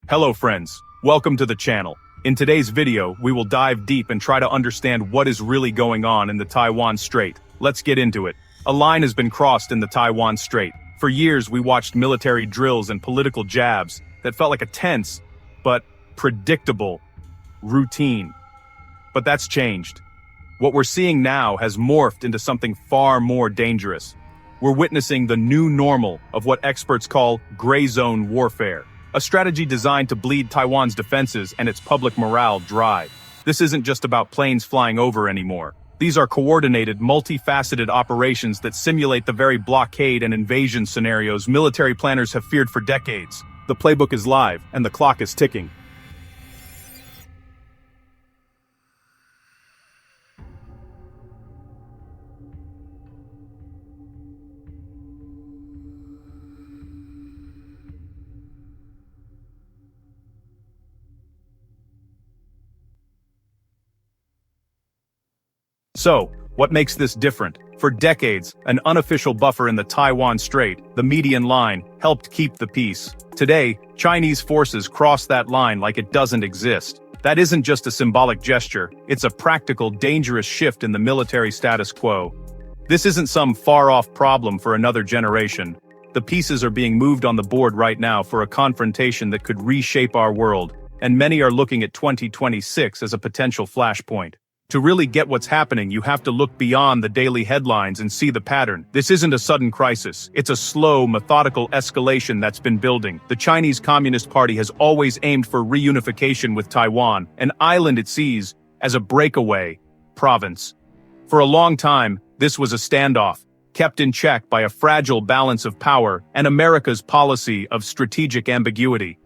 Hello friends, welcome to the channel. In today's video, we will dive deep and try to understand what is really going on in the Taiwan Strait. Let's get into it. A line has been crossed in the Taiwan Strait. For years, we watched military drills and political jabs that felt like a tense, but predictable routine. But that's changed. What we're seeing now has morphed into something far more dangerous. We're witnessing the new normal of what experts call gray zone warfare. A strategy designed to bleed Taiwan's defenses and its public morale dry. This isn't just about planes flying over anymore. These are coordinated, multifaceted operations that simulate the very blockade and invasion scenarios military planners have feared for decades. The playbook is live, and the clock is ticking. So, what makes this different? For decades, an unofficial buffer in the Taiwan Strait, the median line, helped keep the peace. Today, Chinese forces cross that line like it doesn't exist. That isn't just a symbolic gesture, it's a practical, dangerous shift in the military status quo. This isn't some far-off problem for another generation. The pieces are being moved on the board right now for a confrontation that could reshape our world, and many are looking at 2026 as a potential flashpoint. To really get what's happening, you have to look beyond the daily headlines and see the pattern. This isn't a sudden crisis. It's a slow, methodical escalation that's been building. The Chinese Communist Party has always aimed for reunification with Taiwan, an island it sees as a breakaway province. For a long time, this was a standoff, kept in check by a fragile balance of power and America's policy of strategic ambiguity.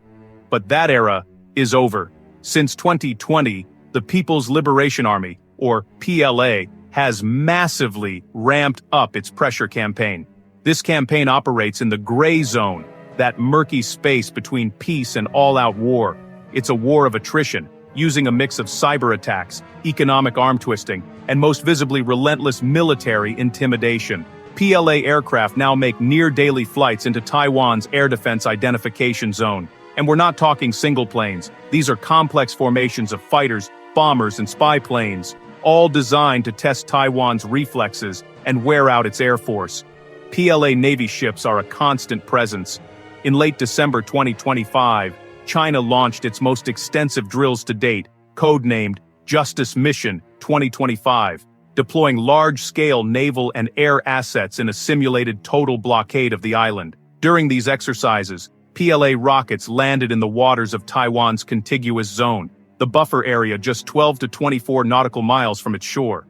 But that era is over. Since 2020, the People's Liberation Army, or PLA, has massively ramped up its pressure campaign. This campaign operates in the gray zone, that murky space between peace and all-out war. It's a war of attrition, using a mix of cyber attacks, economic arm twisting, and most visibly relentless military intimidation. PLA aircraft now make near-daily flights into Taiwan's air defense identification zone. And we're not talking single planes. These are complex formations of fighters, bombers, and spy planes, all designed to test Taiwan's reflexes and wear out its air force. PLA Navy ships are a constant presence. In late December 2025, China launched its most extensive drills to date, codenamed Justice Mission 2025, deploying large-scale naval and air assets in a simulated total blockade of the island. During these exercises, PLA rockets landed in the waters of Taiwan's contiguous zone, the buffer area just 12 to 24 nautical miles from its shore.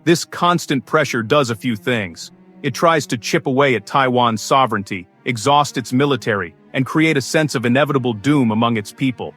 This constant pressure does a few things. It tries to chip away at Taiwan's sovereignty, exhaust its military, and create a sense of inevitable doom among its people.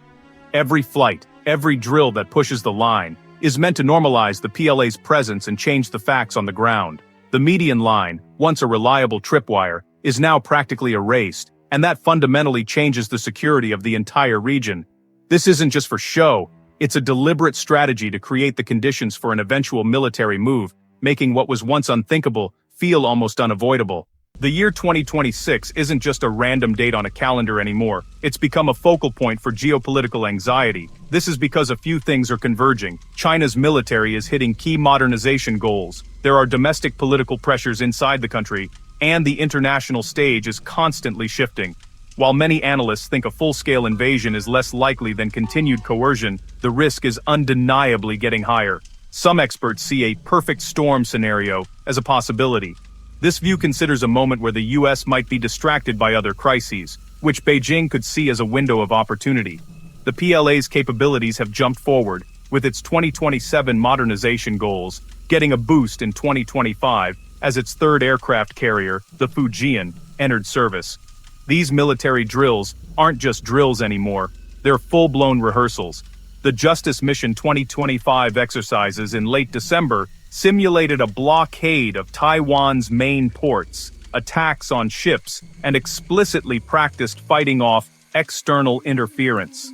Every flight, every drill that pushes the line, is meant to normalize the PLA's presence and change the facts on the ground. The median line, once a reliable tripwire, is now practically erased, and that fundamentally changes the security of the entire region. This isn't just for show, it's a deliberate strategy to create the conditions for an eventual military move, making what was once unthinkable feel almost unavoidable. The year 2026 isn't just a random date on a calendar anymore, it's become a focal point for geopolitical anxiety. This is because a few things are converging. China's military is hitting key modernization goals, there are domestic political pressures inside the country, and the international stage is constantly shifting. While many analysts think a full-scale invasion is less likely than continued coercion, the risk is undeniably getting higher. Some experts see a perfect storm scenario as a possibility. This view considers a moment where the US might be distracted by other crises, which Beijing could see as a window of opportunity. The PLA's capabilities have jumped forward, with its 2027 modernization goals getting a boost in 2025 as its third aircraft carrier, the Fujian, entered service. These military drills aren't just drills anymore, they're full-blown rehearsals. The Justice Mission 2025 exercises in late December simulated a blockade of Taiwan's main ports, attacks on ships, and explicitly practiced fighting off external interference.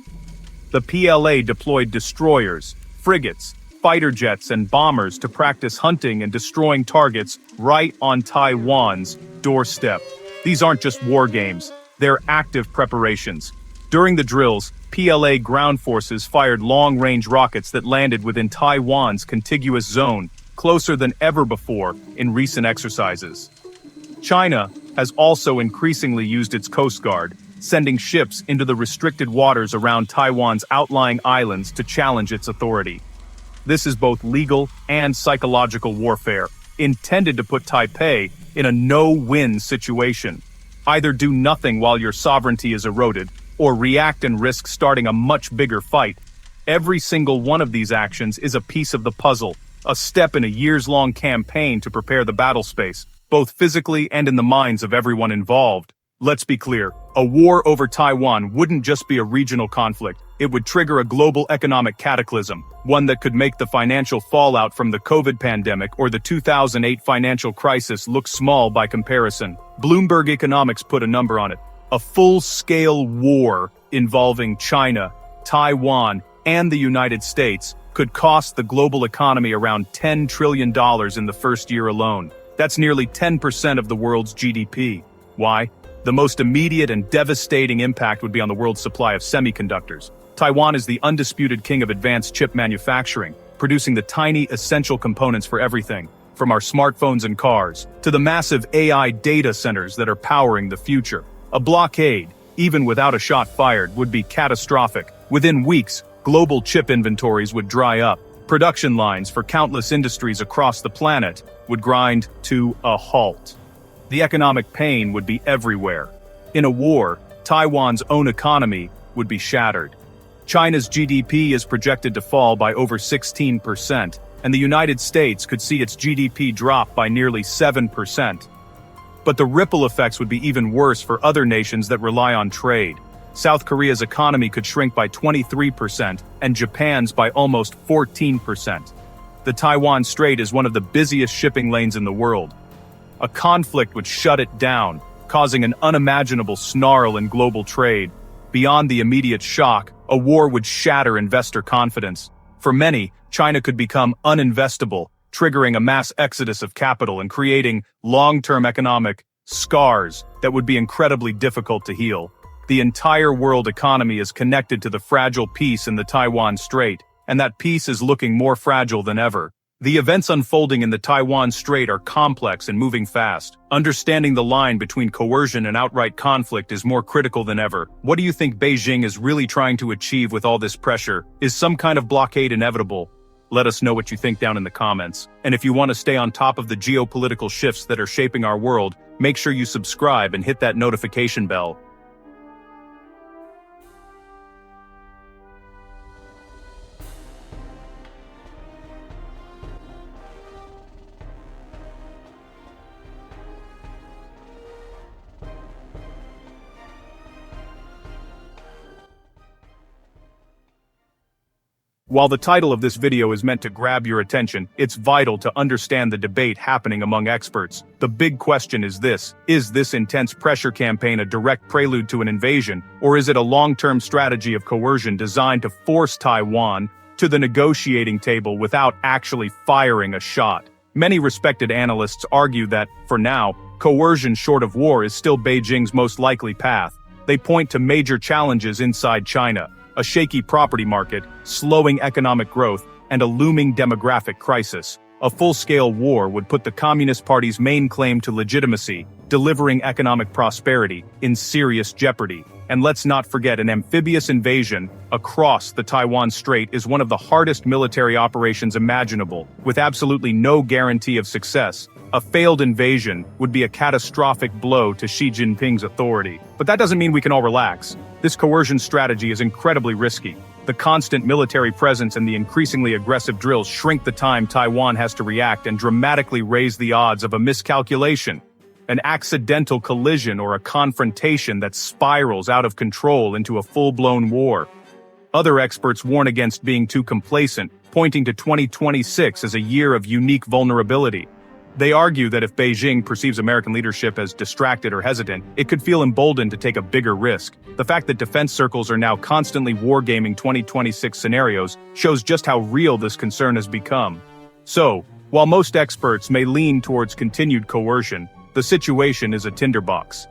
The PLA deployed destroyers, frigates, fighter jets, and bombers to practice hunting and destroying targets right on Taiwan's doorstep. These aren't just war games, they're active preparations. During the drills, PLA ground forces fired long-range rockets that landed within Taiwan's contiguous zone, closer than ever before in recent exercises. China has also increasingly used its Coast Guard, sending ships into the restricted waters around Taiwan's outlying islands to challenge its authority. This is both legal and psychological warfare, intended to put Taipei in a no-win situation. Either do nothing while your sovereignty is eroded, or react and risk starting a much bigger fight. Every single one of these actions is a piece of the puzzle, a step in a years-long campaign to prepare the battle space, both physically and in the minds of everyone involved. Let's be clear, a war over Taiwan wouldn't just be a regional conflict, it would trigger a global economic cataclysm, one that could make the financial fallout from the COVID pandemic or the 2008 financial crisis look small by comparison. Bloomberg Economics put a number on it. A full-scale war involving China, Taiwan, and the United States could cost the global economy around $10 trillion in the first year alone. That's nearly 10% of the world's GDP. Why? The most immediate and devastating impact would be on the world's supply of semiconductors. Taiwan is the undisputed king of advanced chip manufacturing, producing the tiny essential components for everything, from our smartphones and cars, to the massive AI data centers that are powering the future. A blockade, even without a shot fired, would be catastrophic. Within weeks, global chip inventories would dry up. Production lines for countless industries across the planet would grind to a halt. The economic pain would be everywhere. In a war, Taiwan's own economy would be shattered. China's GDP is projected to fall by over 16%, and the United States could see its GDP drop by nearly 7%. But the ripple effects would be even worse for other nations that rely on trade. South Korea's economy could shrink by 23%, and Japan's by almost 14%. The Taiwan Strait is one of the busiest shipping lanes in the world. A conflict would shut it down, causing an unimaginable snarl in global trade. Beyond the immediate shock, a war would shatter investor confidence. For many, China could become uninvestable, triggering a mass exodus of capital and creating long-term economic scars that would be incredibly difficult to heal. The entire world economy is connected to the fragile peace in the Taiwan Strait, and that peace is looking more fragile than ever. The events unfolding in the Taiwan Strait are complex and moving fast. Understanding the line between coercion and outright conflict is more critical than ever. What do you think Beijing is really trying to achieve with all this pressure? Is some kind of blockade inevitable? Let us know what you think down in the comments. And if you want to stay on top of the geopolitical shifts that are shaping our world, make sure you subscribe and hit that notification bell. While the title of this video is meant to grab your attention, it's vital to understand the debate happening among experts. The big question is this intense pressure campaign a direct prelude to an invasion, or is it a long-term strategy of coercion designed to force Taiwan to the negotiating table without actually firing a shot? Many respected analysts argue that, for now, coercion short of war is still Beijing's most likely path. They point to major challenges inside China: a shaky property market, slowing economic growth, and a looming demographic crisis. A full-scale war would put the Communist Party's main claim to legitimacy, delivering economic prosperity, in serious jeopardy. And let's not forget, an amphibious invasion across the Taiwan Strait is one of the hardest military operations imaginable, with absolutely no guarantee of success. A failed invasion would be a catastrophic blow to Xi Jinping's authority. But that doesn't mean we can all relax. This coercion strategy is incredibly risky. The constant military presence and the increasingly aggressive drills shrink the time Taiwan has to react and dramatically raise the odds of a miscalculation, an accidental collision, or a confrontation that spirals out of control into a full-blown war. Other experts warn against being too complacent, pointing to 2026 as a year of unique vulnerability. They argue that if Beijing perceives American leadership as distracted or hesitant, it could feel emboldened to take a bigger risk. The fact that defense circles are now constantly wargaming 2026 scenarios shows just how real this concern has become. So, while most experts may lean towards continued coercion, the situation is a tinderbox.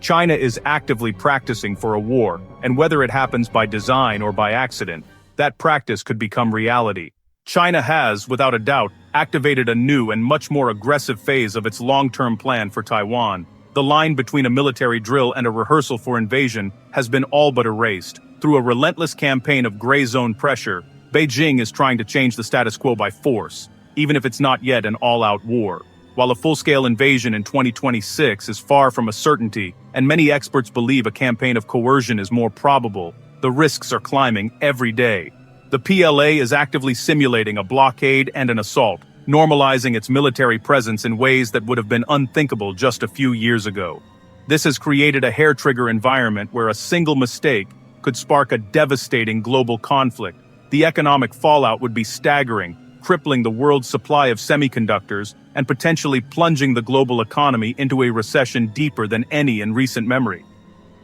China is actively practicing for a war, and whether it happens by design or by accident, that practice could become reality. China has, without a doubt, activated a new and much more aggressive phase of its long-term plan for Taiwan. The line between a military drill and a rehearsal for invasion has been all but erased. Through a relentless campaign of gray zone pressure, Beijing is trying to change the status quo by force, even if it's not yet an all-out war. While a full-scale invasion in 2026 is far from a certainty, and many experts believe a campaign of coercion is more probable, the risks are climbing every day. The PLA is actively simulating a blockade and an assault, normalizing its military presence in ways that would have been unthinkable just a few years ago. This has created a hair-trigger environment where a single mistake could spark a devastating global conflict. The economic fallout would be staggering, crippling the world's supply of semiconductors and potentially plunging the global economy into a recession deeper than any in recent memory.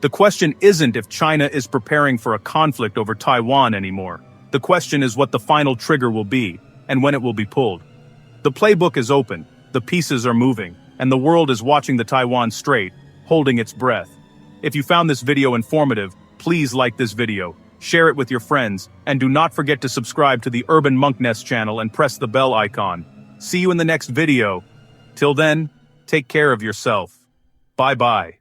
The question isn't if China is preparing for a conflict over Taiwan anymore. The question is what the final trigger will be, and when it will be pulled. The playbook is open, the pieces are moving, and the world is watching the Taiwan Strait, holding its breath. If you found this video informative, please like this video, share it with your friends, and do not forget to subscribe to the Urban Monk Nest channel and press the bell icon. See you in the next video. Till then, take care of yourself. Bye-bye.